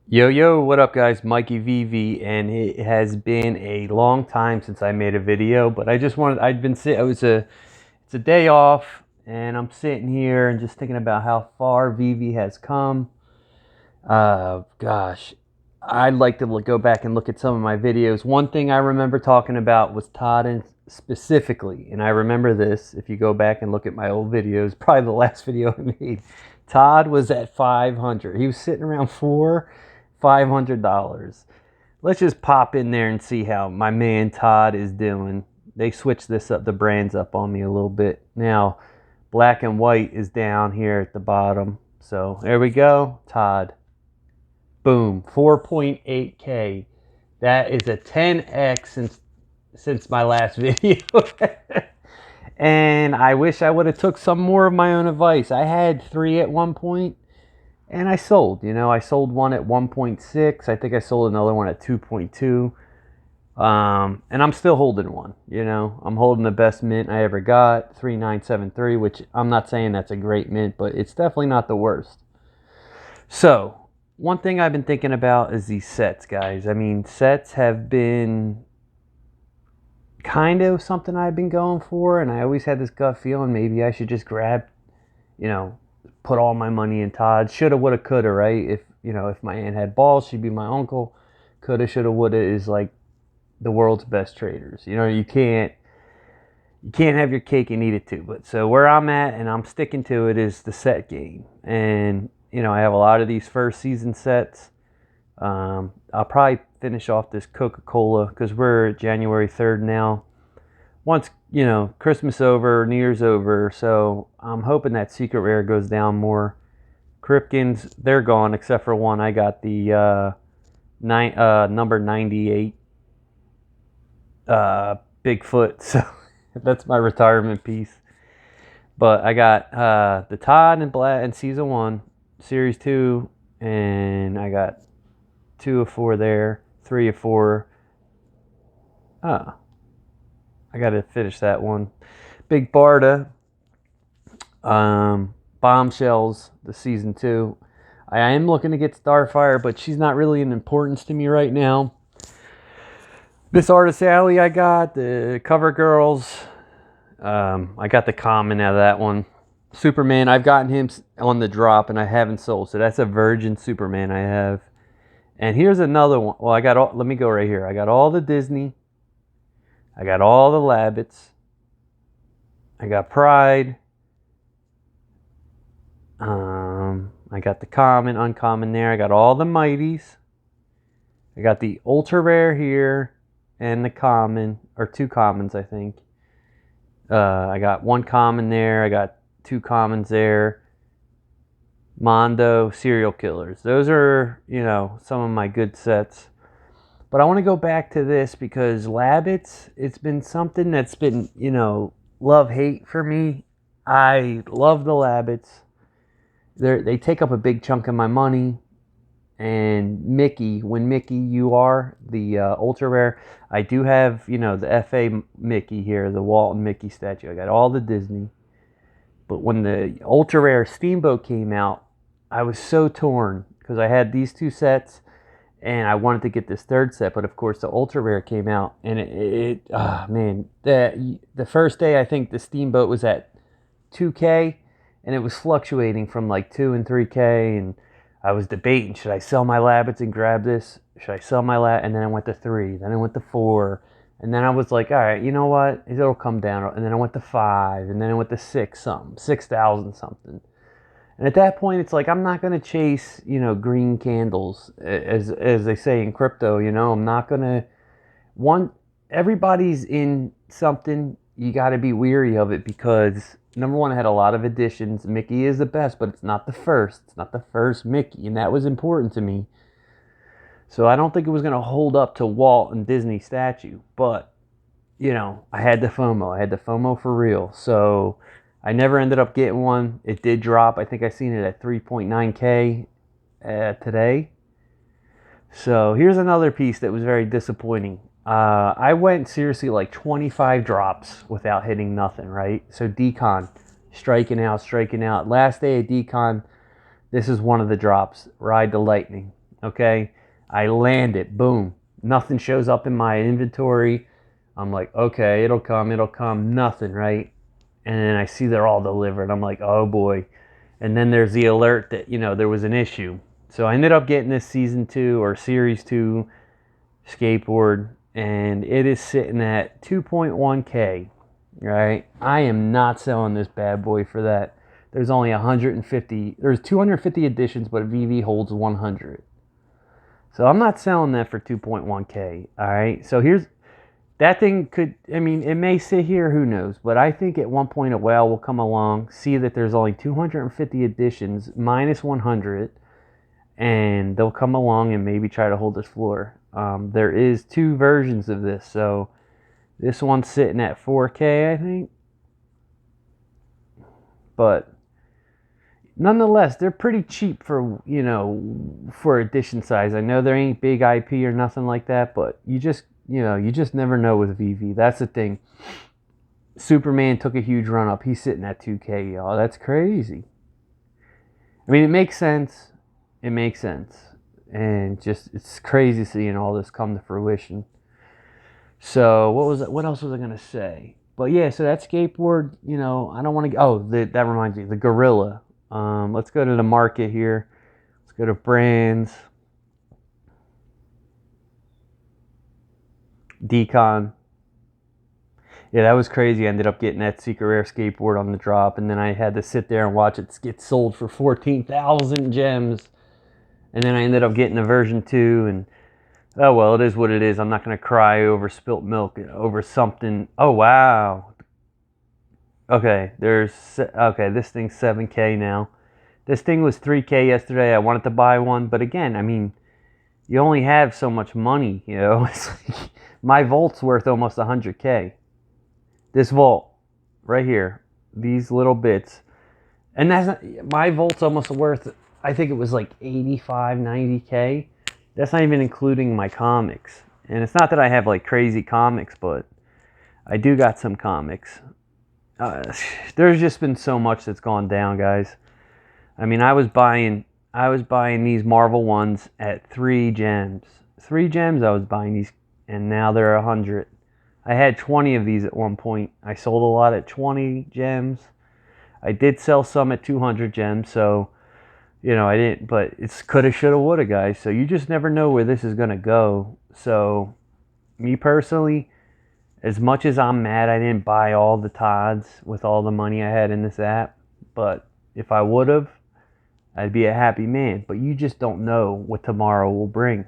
Yo, what up, guys? Mikey Veve, and it has been a long time since I made a video, but I'd been sitting, it's a day off, and I'm sitting here and just thinking about how far Veve has come. Gosh, I'd like to go back and look at some of my videos. One thing I remember talking about was Todd and specifically, and I remember this, if you go back and look at my old videos, probably the last video I made, Todd was at 500. He was sitting around $500. Let's just pop in there and see how my man Todd is doing. They switched the brands up on me a little bit. Now, black and white is down here at the bottom. So there we go, Todd. Boom, 4.8K. That is a 10x since my last video. And I wish I would have took some more of my own advice. I had 3 at one point, and I sold. I sold one at 1.6. I think I sold another one at 2.2. And I'm still holding one. I'm holding the best mint I ever got, 3973, which I'm not saying that's a great mint, but it's definitely not the worst. So one thing I've been thinking about is these sets, guys. I mean, sets have been kind of something I've been going for, and I always had this gut feeling maybe I should just grab, put all my money in Todd. Shoulda, woulda, coulda, right? If my aunt had balls, she'd be my uncle. Coulda, shoulda, woulda is like the world's best traders. You can't have your cake and eat it too. But so where I'm at, and I'm sticking to it, is the set game. And I have a lot of these first season sets. I'll probably finish off this Coca-Cola because we're January 3rd now. Once Christmas over, New Year's over, so I'm hoping that secret rare goes down more. Kripkins, they're gone except for one. I got the number 98 Bigfoot, so that's my retirement piece. But I got the Todd and Black and Season 1, Series 2, and I got 2 of 4 there, 3 of 4. I got to finish that one. Big Barda, Bombshells, the Season 2. I am looking to get Starfire, but she's not really an importance to me right now. This Artist Alley I got, the Cover Girls. I got the common out of that one. Superman, I've gotten him on the drop, and I haven't sold. So that's a virgin Superman I have. And here's another one. Well, let me go right here. I got all the Disney. I got all the Labbits. I got Pride. I got the common, uncommon there. I got all the Mighties. I got the ultra rare here and the common, or 2 commons, I think. I got 1 common there. I got 2 commons there. Mondo, Serial Killers. Those are, some of my good sets. But I want to go back to this because Labbits, it's been something that's been, love-hate for me. I love the Labbits. They take up a big chunk of my money. And Mickey, when Mickey you are, the ultra rare, I do have, the FA Mickey here, the Walt and Mickey statue. I got all the Disney. But when the ultra rare Steamboat came out, I was so torn because I had these 2 sets and I wanted to get this 3rd set, but of course the ultra rare came out, and the first day I think the Steamboat was at 2K, and it was fluctuating from like 2 and 3K, and I was debating, should I sell my Labbits and grab this? Should I sell my and then I went to 3, then I went to 4, and then I was like, all right, you know what? It'll come down, and then I went to 5, and then I went to 6,000 something. And at that point, it's like, I'm not going to chase, green candles, as they say in crypto, I'm not going to, everybody's in something, you got to be weary of it because, number one, I had a lot of additions. Mickey is the best, but it's not the first. It's not the first Mickey, and that was important to me. So I don't think it was going to hold up to Walt and Disney statue, but, I had the FOMO. I had the FOMO for real, so I never ended up getting one. It did drop. I think I seen it at 3.9K today. So here's another piece that was very disappointing. I went seriously like 25 drops without hitting nothing, right? So Decon, striking out. Last day of Decon, this is one of the drops. Ride the Lightning. Okay, I land it, boom. Nothing shows up in my inventory. I'm like, okay, it'll come, nothing, right? And then I see they're all delivered. I'm like, oh boy. And then there's the alert that, there was an issue. So I ended up getting this season 2 or series 2 skateboard, and it is sitting at 2.1K, right? I am not selling this bad boy for that. There's only 150, there's 250 editions, but Veve holds 100. So I'm not selling that for 2.1K, all right? So here's, that thing could, it may sit here, who knows, but I think at one point a whale will come along, see that there's only 250 editions minus 100, and they'll come along and maybe try to hold this floor. There is 2 versions of this, so this one's sitting at 4K, I think. But nonetheless, they're pretty cheap for, for edition size. I know there ain't big IP or nothing like that, but you just never know with Veve. That's the thing. Superman took a huge run up. He's sitting at 2K, y'all. That's crazy. It makes sense. It makes sense. And just, it's crazy seeing all this come to fruition. So what else was I gonna say? But yeah, so that skateboard, I don't want to. That reminds me, the Gorilla. Let's go to the market here. Let's go to brands. Decon. Yeah, that was crazy. I ended up getting that Secret Rare skateboard on the drop, and then I had to sit there and watch it get sold for 14,000 gems. And then I ended up getting a version 2, and oh well, it is what it is. I'm not going to cry over spilt milk, over something. Oh wow. Okay, this thing's 7K now. This thing was 3K yesterday. I wanted to buy one, but again, you only have so much money, It's like, my vault's worth almost 100K. This vault right here, these little bits. And my vault's almost worth, I think it was like 85, 90K. That's not even including my comics. And it's not that I have like crazy comics, but I do got some comics. There's just been so much that's gone down, guys. I was buying these Marvel ones at 3 gems. 3 gems I was buying these, and now they're 100. I had 20 of these at one point. I sold a lot at 20 gems. I did sell some at 200 gems, so I didn't, but it's coulda, shoulda, woulda, guys. So you just never know where this is gonna go. So me personally, as much as I'm mad I didn't buy all the Todds with all the money I had in this app, but if I would have, I'd be a happy man. But you just don't know what tomorrow will bring,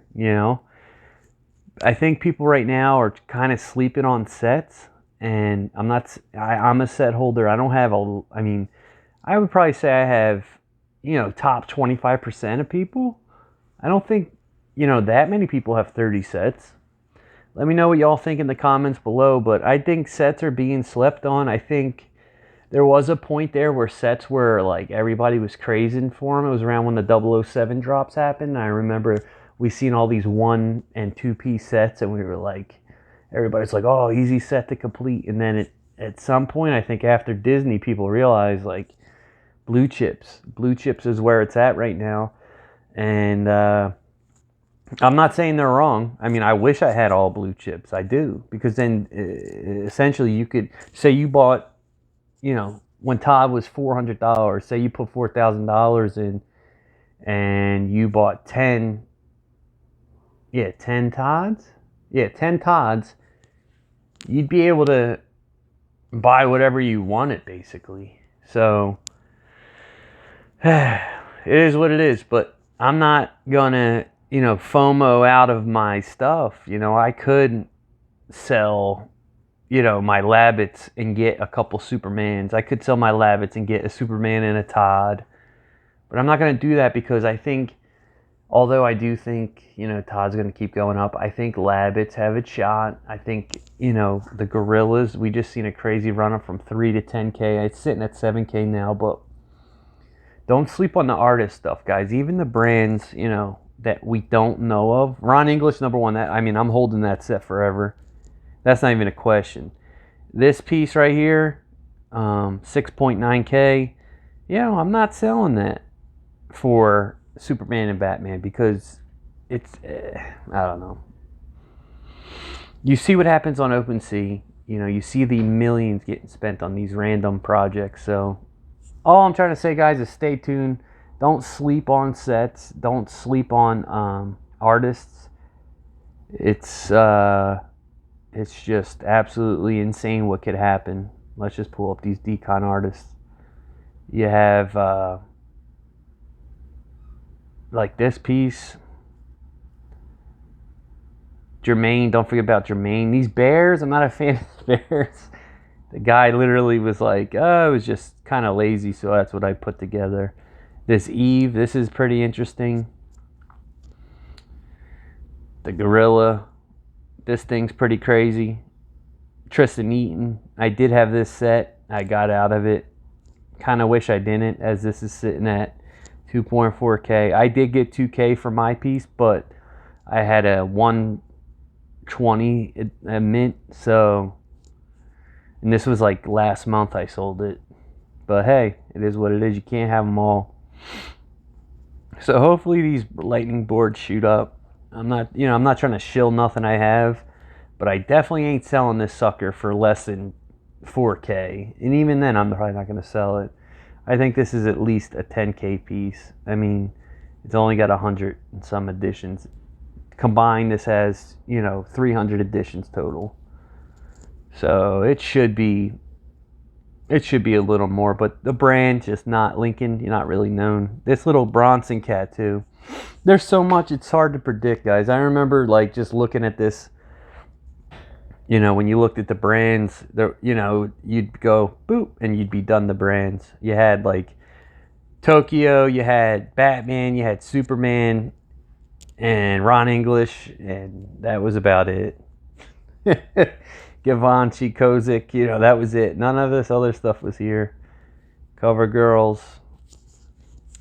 I think people right now are kind of sleeping on sets, and I'm a set holder. I don't have I would probably say I have, top 25% of people. I don't think, that many people have 30 sets. Let me know what y'all think in the comments below, but I think sets are being slept on. I think there was a point there where sets were like, everybody was crazing for them. It was around when the 007 drops happened. I remember we seen all these 1 and 2 piece sets, and we were like, everybody's like, oh, easy set to complete. And then at some point, I think after Disney, people realized like, blue chips is where it's at right now. And I'm not saying they're wrong. I wish I had all blue chips. I do, because then essentially you could say you bought, when Todd was $400, say you put $4,000 in, and you bought 10 Todds. 10 Todds. You'd be able to buy whatever you wanted, basically. So it is what it is. But I'm not gonna, FOMO out of my stuff. I could sell, my Labbits and get a couple Supermans. I could sell my Labbits and get a Superman and a Todd. But I'm not going to do that, because I think, although I do think, Todd's going to keep going up, I think Labbits have a shot. I think, the Gorillas, we just seen a crazy run up from 3 to 10K. It's sitting at 7K now, but don't sleep on the artist stuff, guys. Even the brands, that we don't know of. Ron English, number 1. I'm holding that set forever. That's not even a question. This piece right here, 6.9K. I'm not selling that for Superman and Batman, because it's I don't know. You see what happens on OpenSea. You know, you see the millions getting spent on these random projects. So all I'm trying to say, guys, is stay tuned. Don't sleep on sets. Don't sleep on artists. It's just absolutely insane what could happen. Let's just pull up these decon artists. You have like this piece. Jermaine, don't forget about Jermaine. These bears, I'm not a fan of bears. The guy literally was like, oh, I was just kind of lazy, so that's what I put together. This Eve, this is pretty interesting. The gorilla, this thing's pretty crazy. Tristan Eaton, I did have this set. I got out of it. Kind of wish I didn't, as this is sitting at 2.4K. I did get 2K for my piece, but I had a 120 a mint, so, and this was like last month I sold it. But hey, it is what it is. You can't have them all. So hopefully these lightning boards shoot up. I'm not trying to shill nothing I have, but I definitely ain't selling this sucker for less than 4K. And even then, I'm probably not going to sell it. I think this is at least a 10K piece. I mean, it's only got 100 and some editions. Combined, this has, 300 editions total. So it should be a little more, but the brand just not Lincoln. You're not really known. This little Bronson cat too. There's so much, it's hard to predict, guys. I remember like just looking at this. When you looked at the brands, there, you'd go boop and you'd be done the brands. You had like Tokyo, you had Batman, you had Superman, and Ron English, and that was about it. Givenchy, Kozik, that was it. None of this other stuff was here. Cover Girls.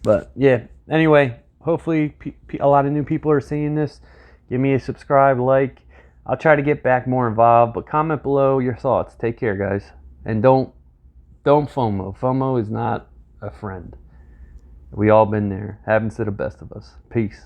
But yeah, anyway, hopefully a lot of new people are seeing this. Give me a subscribe, like. I'll try to get back more involved, but comment below your thoughts. Take care, guys. And don't FOMO. FOMO is not a friend. We all been there. Happens to the best of us. Peace.